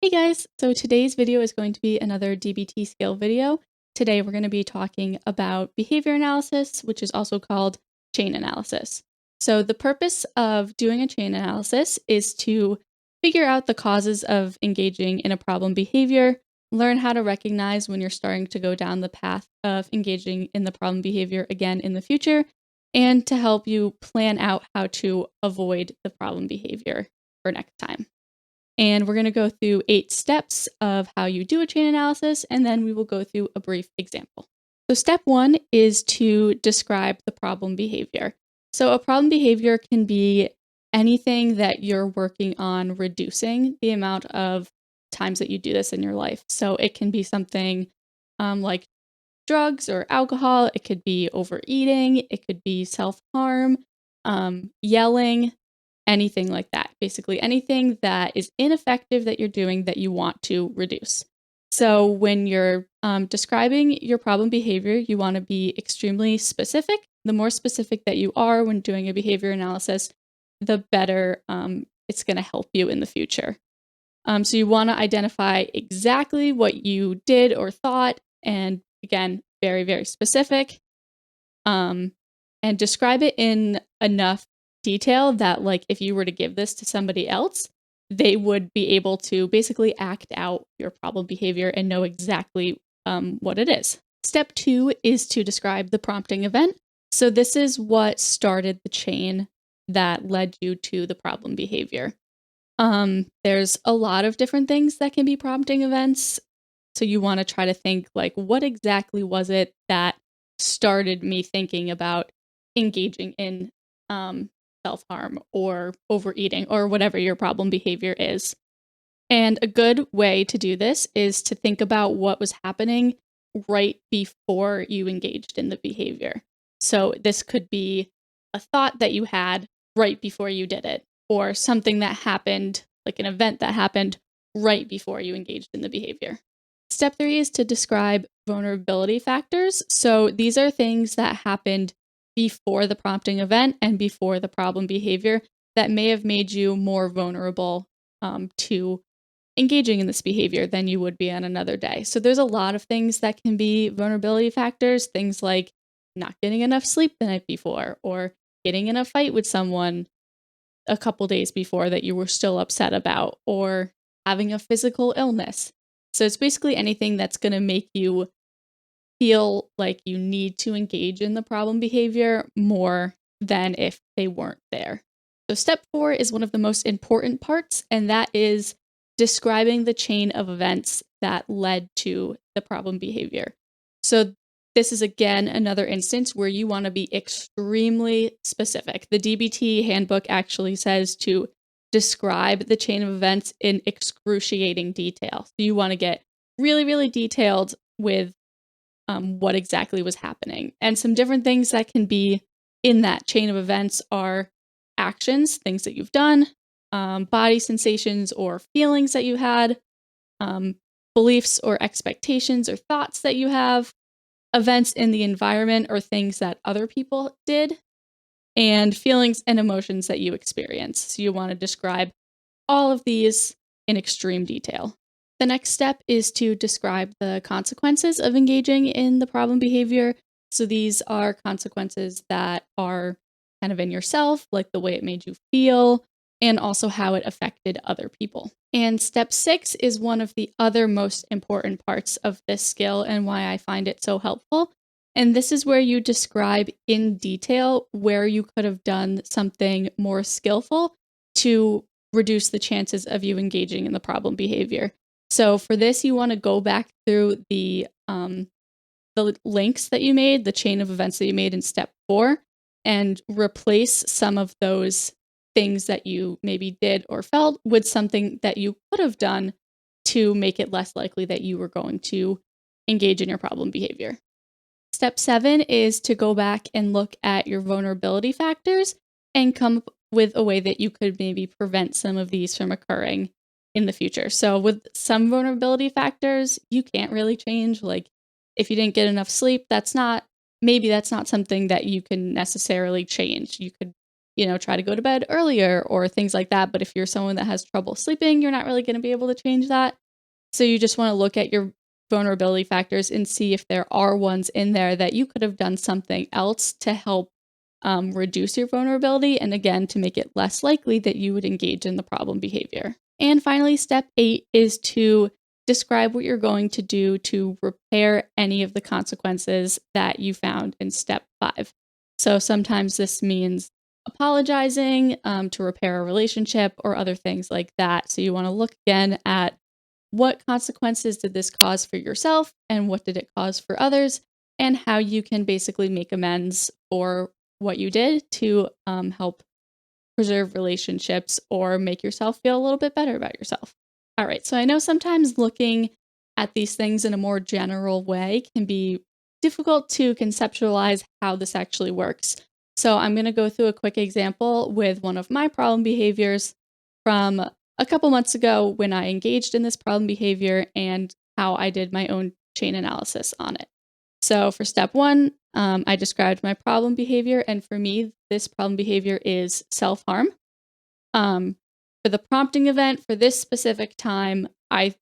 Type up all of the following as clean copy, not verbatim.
Hey guys, so today's video is going to be another DBT skill video. Today we're going to be talking about behavior analysis, which is also called chain analysis. So the purpose of doing a chain analysis is to figure out the causes of engaging in a problem behavior, learn how to recognize when you're starting to go down the path of engaging in the problem behavior again in the future, and to help you plan out how to avoid the problem behavior for next time. And we're going to go through 8 steps of how you do a chain analysis, and then we will go through a brief example. So step 1 is to describe the problem behavior. So a problem behavior can be anything that you're working on reducing the amount of times that you do this in your life. So it can be something like drugs or alcohol. It could be overeating. It could be self-harm, yelling, anything like that. Basically, anything that is ineffective that you're doing that you want to reduce. So when you're describing your problem behavior, you want to be extremely specific. The more specific that you are when doing a behavior analysis, the better it's going to help you in the future. So you want to identify exactly what you did or thought, and again, very, very specific, and describe it in enough detail that, like, if you were to give this to somebody else, they would be able to basically act out your problem behavior and know exactly what it is. Step 2 is to describe the prompting event. So this is what started the chain that led you to the problem behavior. There's a lot of different things that can be prompting events. So you want to try to think, like, what exactly was it that started me thinking about engaging in self-harm or overeating or whatever your problem behavior is. And a good way to do this is to think about what was happening right before you engaged in the behavior. So this could be a thought that you had right before you did it, or something that happened, like an event that happened right before you engaged in the behavior. Step 3 is to describe vulnerability factors. So these are things that happened before the prompting event and before the problem behavior that may have made you more vulnerable to engaging in this behavior than you would be on another day. So there's a lot of things that can be vulnerability factors, things like not getting enough sleep the night before, or getting in a fight with someone a couple days before that you were still upset about, or having a physical illness. So it's basically anything that's going to make you feel like you need to engage in the problem behavior more than if they weren't there. So step 4 is one of the most important parts, and that is describing the chain of events that led to the problem behavior. So this is, again, another instance where you want to be extremely specific. The DBT handbook actually says to describe the chain of events in excruciating detail. So you want to get really, really detailed with what exactly was happening. And some different things that can be in that chain of events are actions, things that you've done, body sensations or feelings that you had, beliefs or expectations or thoughts that you have, events in the environment or things that other people did, and feelings and emotions that you experience. So you want to describe all of these in extreme detail. The next step is to describe the consequences of engaging in the problem behavior. So these are consequences that are kind of in yourself, like the way it made you feel, and also how it affected other people. And step 6 is one of the other most important parts of this skill and why I find it so helpful. And this is where you describe in detail where you could have done something more skillful to reduce the chances of you engaging in the problem behavior. So for this, you want to go back through the links that you made, the chain of events that you made in step 4, and replace some of those things that you maybe did or felt with something that you could have done to make it less likely that you were going to engage in your problem behavior. Step 7 is to go back and look at your vulnerability factors and come up with a way that you could maybe prevent some of these from occurring in the future. So with some vulnerability factors, you can't really change. Like, if you didn't get enough sleep, that's not something that you can necessarily change. You could try to go to bed earlier or things like that. But if you're someone that has trouble sleeping, you're not really going to be able to change that. So you just want to look at your vulnerability factors and see if there are ones in there that you could have done something else to help reduce your vulnerability. And again, to make it less likely that you would engage in the problem behavior. And finally, step 8 is to describe what you're going to do to repair any of the consequences that you found in step 5. So sometimes this means apologizing to repair a relationship or other things like that. So you want to look again at what consequences did this cause for yourself and what did it cause for others, and how you can basically make amends for what you did to help preserve relationships or make yourself feel a little bit better about yourself. All right, so I know sometimes looking at these things in a more general way can be difficult to conceptualize how this actually works. So I'm going to go through a quick example with one of my problem behaviors from a couple months ago when I engaged in this problem behavior and how I did my own chain analysis on it. So for step 1, I described my problem behavior, and for me, this problem behavior is self-harm. For the prompting event for this specific time, I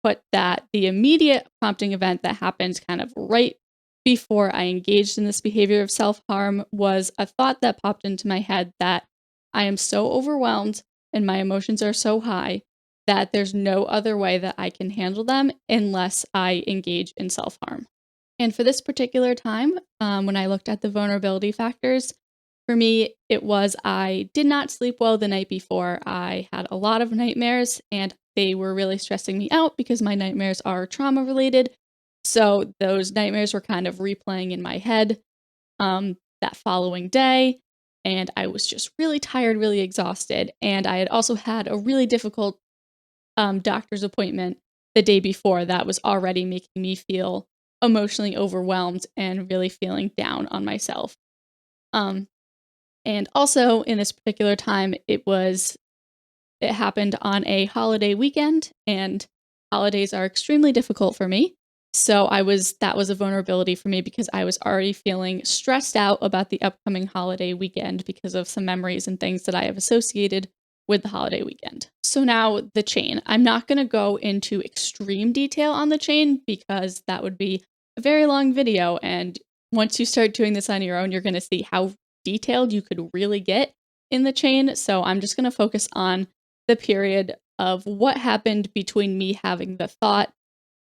put that the immediate prompting event that happened kind of right before I engaged in this behavior of self-harm was a thought that popped into my head that I am so overwhelmed and my emotions are so high that there's no other way that I can handle them unless I engage in self-harm. And for this particular time, when I looked at the vulnerability factors, for me, it was I did not sleep well the night before. I had a lot of nightmares, and they were really stressing me out because my nightmares are trauma related. So those nightmares were kind of replaying in my head that following day. And I was just really tired, really exhausted. And I had also had a really difficult doctor's appointment the day before that was already making me feel emotionally overwhelmed and really feeling down on myself. And also in this particular time, it happened on a holiday weekend, and holidays are extremely difficult for me. So that was a vulnerability for me because I was already feeling stressed out about the upcoming holiday weekend because of some memories and things that I have associated with the holiday weekend. So now the chain. I'm not going to go into extreme detail on the chain because that would be a very long video. And once you start doing this on your own, you're going to see how detailed you could really get in the chain. So I'm just going to focus on the period of what happened between me having the thought,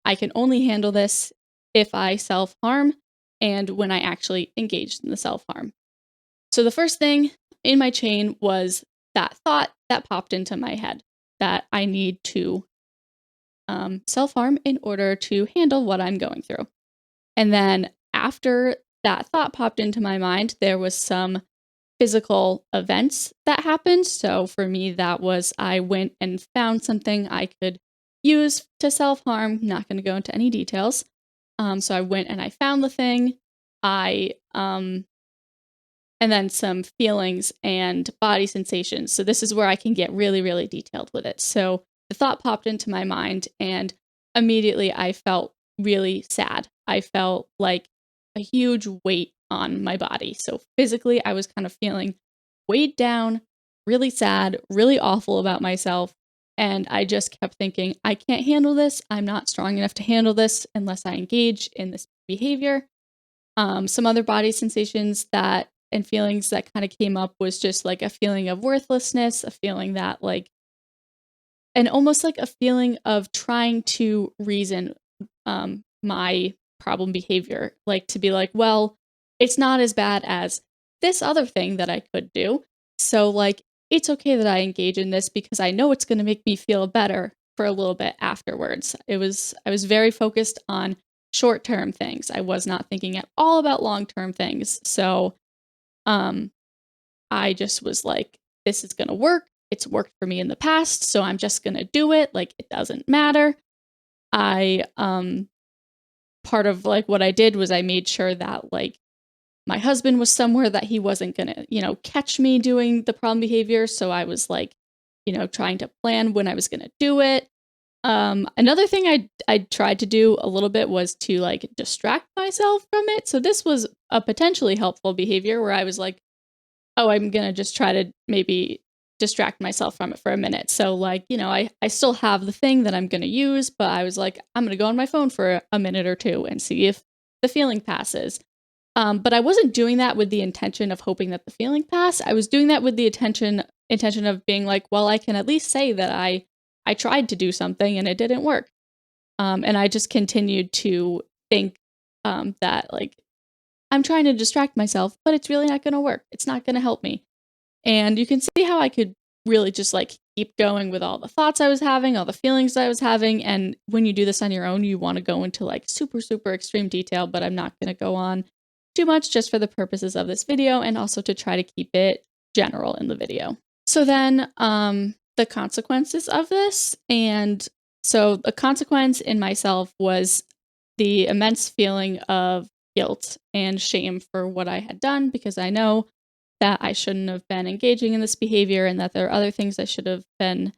I can only handle this if I self-harm, and when I actually engaged in the self-harm. So the first thing in my chain was that thought that popped into my head that I need to self-harm in order to handle what I'm going through. And then after that thought popped into my mind, there was some physical events that happened. So for me, that was I went and found something I could use to self-harm. Not going to go into any details. So I went and I found the thing. And then some feelings and body sensations. So this is where I can get really, really detailed with it. So the thought popped into my mind, and immediately I felt really sad. I felt like a huge weight on my body. So physically, I was kind of feeling weighed down, really sad, really awful about myself. And I just kept thinking, I can't handle this. I'm not strong enough to handle this unless I engage in this behavior. Some other body sensations and feelings that kind of came up was just like a feeling of worthlessness, a feeling that and almost like a feeling of trying to reason my problem behavior, like to be like, well, it's not as bad as this other thing that I could do. So it's okay that I engage in this because I know it's going to make me feel better for a little bit afterwards. I was very focused on short-term things. I was not thinking at all about long-term things. So I just was like, this is going to work. It's worked for me in the past, so I'm just going to do it. It doesn't matter. Part of what I did was I made sure that my husband was somewhere that he wasn't going to, catch me doing the problem behavior. So I was trying to plan when I was going to do it. Another thing I tried to do a little bit was to distract myself from it. So this was a potentially helpful behavior where I was oh, I'm going to just try to maybe distract myself from it for a minute. So like, I still have the thing that I'm going to use, but I was like, I'm going to go on my phone for a minute or two and see if the feeling passes. But I wasn't doing that with the intention of hoping that the feeling passed. I was doing that with the intention of being like, well, I can at least say that I tried to do something and it didn't work. And I just continued to think that like I'm trying to distract myself, but it's really not going to work. It's not going to help me. And you can see how I could really just like keep going with all the thoughts I was having, all the feelings I was having. And when you do this on your own, you want to go into like super, super extreme detail, but I'm not going to go on too much just for the purposes of this video and also to try to keep it general in the video. So then the consequences of this. And so the consequence in myself was the immense feeling of guilt and shame for what I had done, because I know that I shouldn't have been engaging in this behavior and that there are other things I should have been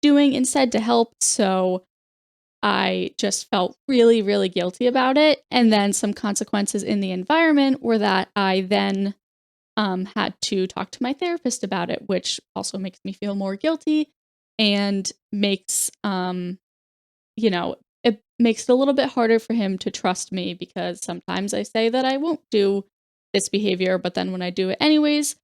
doing instead to help. So I just felt really, really guilty about it. And then some consequences in the environment were that I then had to talk to my therapist about it, which also makes me feel more guilty and makes, it makes it a little bit harder for him to trust me, because sometimes I say that I won't do this behavior, but then when I do it anyways,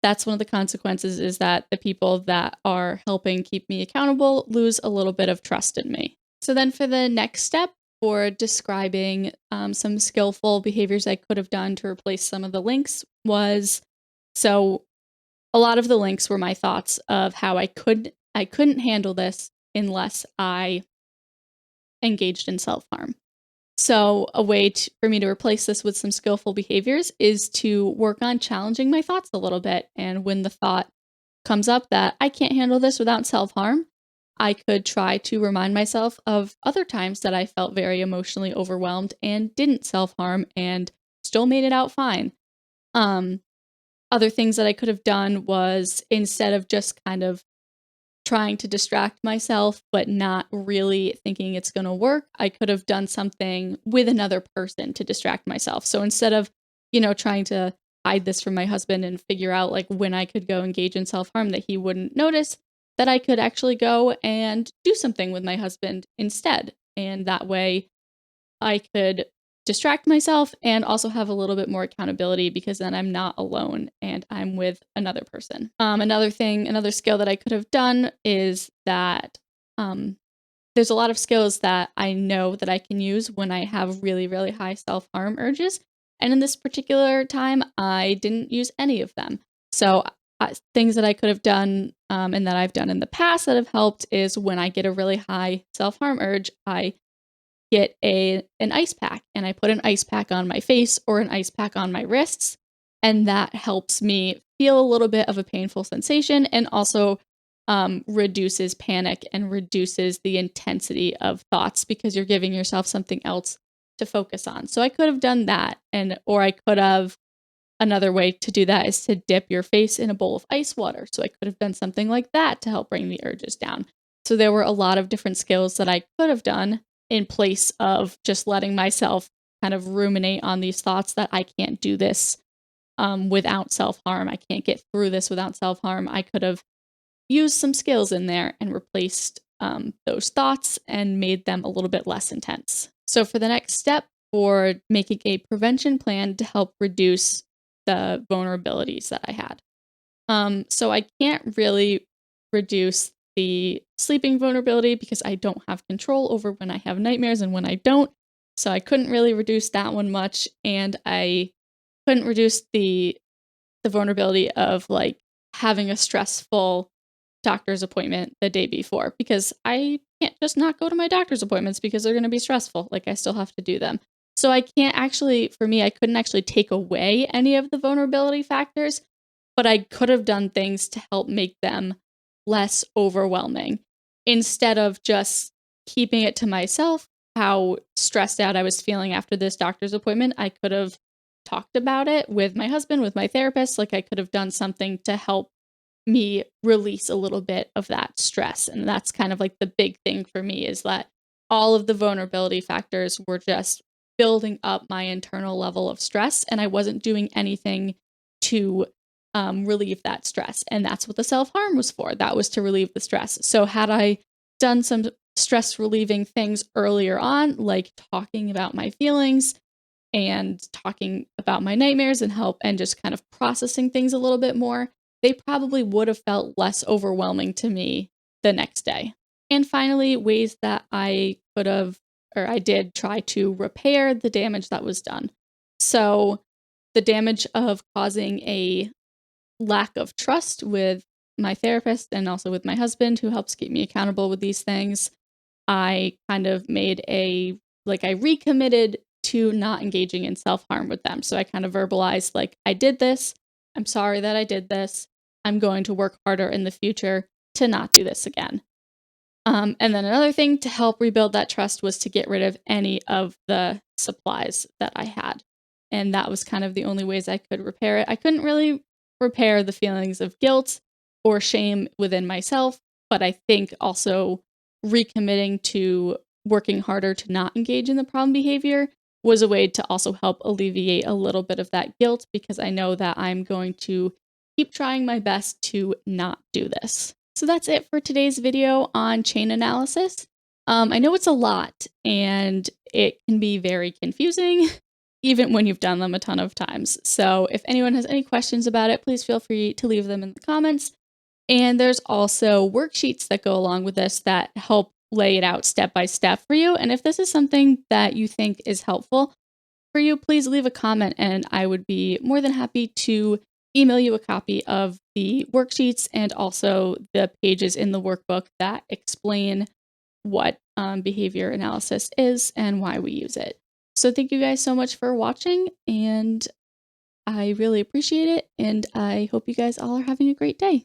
that's one of the consequences, is that the people that are helping keep me accountable lose a little bit of trust in me. So then for the next step, for describing some skillful behaviors I could have done to replace some of the links was, so a lot of the links were my thoughts of how I couldn't handle this unless I engaged in self-harm. So a way for me to replace this with some skillful behaviors is to work on challenging my thoughts a little bit. And when the thought comes up that I can't handle this without self-harm, I could try to remind myself of other times that I felt very emotionally overwhelmed and didn't self-harm and still made it out fine. Other things that I could have done was, instead of just kind of trying to distract myself but not really thinking it's going to work, I could have done something with another person to distract myself. So instead of, trying to hide this from my husband and figure out like when I could go engage in self-harm that he wouldn't notice, that I could actually go and do something with my husband instead. And that way I could distract myself and also have a little bit more accountability, because then I'm not alone and I'm with another person. Another skill that I could have done is that there's a lot of skills that I know that I can use when I have really, really high self-harm urges. And in this particular time, I didn't use any of them. So things that I could have done and that I've done in the past that have helped is, when I get a really high self-harm urge, I get an ice pack, and I put an ice pack on my face or an ice pack on my wrists, and that helps me feel a little bit of a painful sensation, and also reduces panic and reduces the intensity of thoughts, because you're giving yourself something else to focus on. So I could have done that, or I could have, another way to do that is to dip your face in a bowl of ice water. So I could have done something like that to help bring the urges down. So there were a lot of different skills that I could have done in place of just letting myself kind of ruminate on these thoughts that I can't do this without self-harm. I can't get through this without self-harm. I could have used some skills in there and replaced those thoughts and made them a little bit less intense. So for the next step, for making a prevention plan to help reduce the vulnerabilities that I had. So I can't really reduce the sleeping vulnerability, because I don't have control over when I have nightmares and when I don't. So I couldn't really reduce that one much. And I couldn't reduce the vulnerability of like having a stressful doctor's appointment the day before, because I can't just not go to my doctor's appointments because they're going to be stressful. Like, I still have to do them. So I can't actually, for me, I couldn't actually take away any of the vulnerability factors, but I could have done things to help make them less overwhelming, instead of just keeping it to myself how stressed out I was feeling after this doctor's appointment. I could have talked about it with my husband, with my therapist. Like, I could have done something to help me release a little bit of that stress. And that's kind of like the big thing for me, is that all of the vulnerability factors were just building up my internal level of stress, and I wasn't doing anything to relieve that stress. And that's what the self-harm was for. That was to relieve the stress. So had I done some stress relieving things earlier on, like talking about my feelings and talking about my nightmares and help and just kind of processing things a little bit more, they probably would have felt less overwhelming to me the next day. And finally, ways that I could have or I did try to repair the damage that was done. So, the damage of causing a lack of trust with my therapist and also with my husband, who helps keep me accountable with these things. I kind of made I recommitted to not engaging in self harm with them. So I kind of verbalized, like, I did this. I'm sorry that I did this. I'm going to work harder in the future to not do this again. And then another thing to help rebuild that trust was to get rid of any of the supplies that I had. And that was kind of the only ways I could repair it. I couldn't really repair the feelings of guilt or shame within myself, but I think also recommitting to working harder to not engage in the problem behavior was a way to also help alleviate a little bit of that guilt, because I know that I'm going to keep trying my best to not do this. So that's it for today's video on chain analysis. I know it's a lot and it can be very confusing, even when you've done them a ton of times. So if anyone has any questions about it, please feel free to leave them in the comments. And there's also worksheets that go along with this that help lay it out step by step for you. And if this is something that you think is helpful for you, please leave a comment and I would be more than happy to email you a copy of the worksheets and also the pages in the workbook that explain what behavior analysis is and why we use it. So thank you guys so much for watching, and I really appreciate it, and I hope you guys all are having a great day.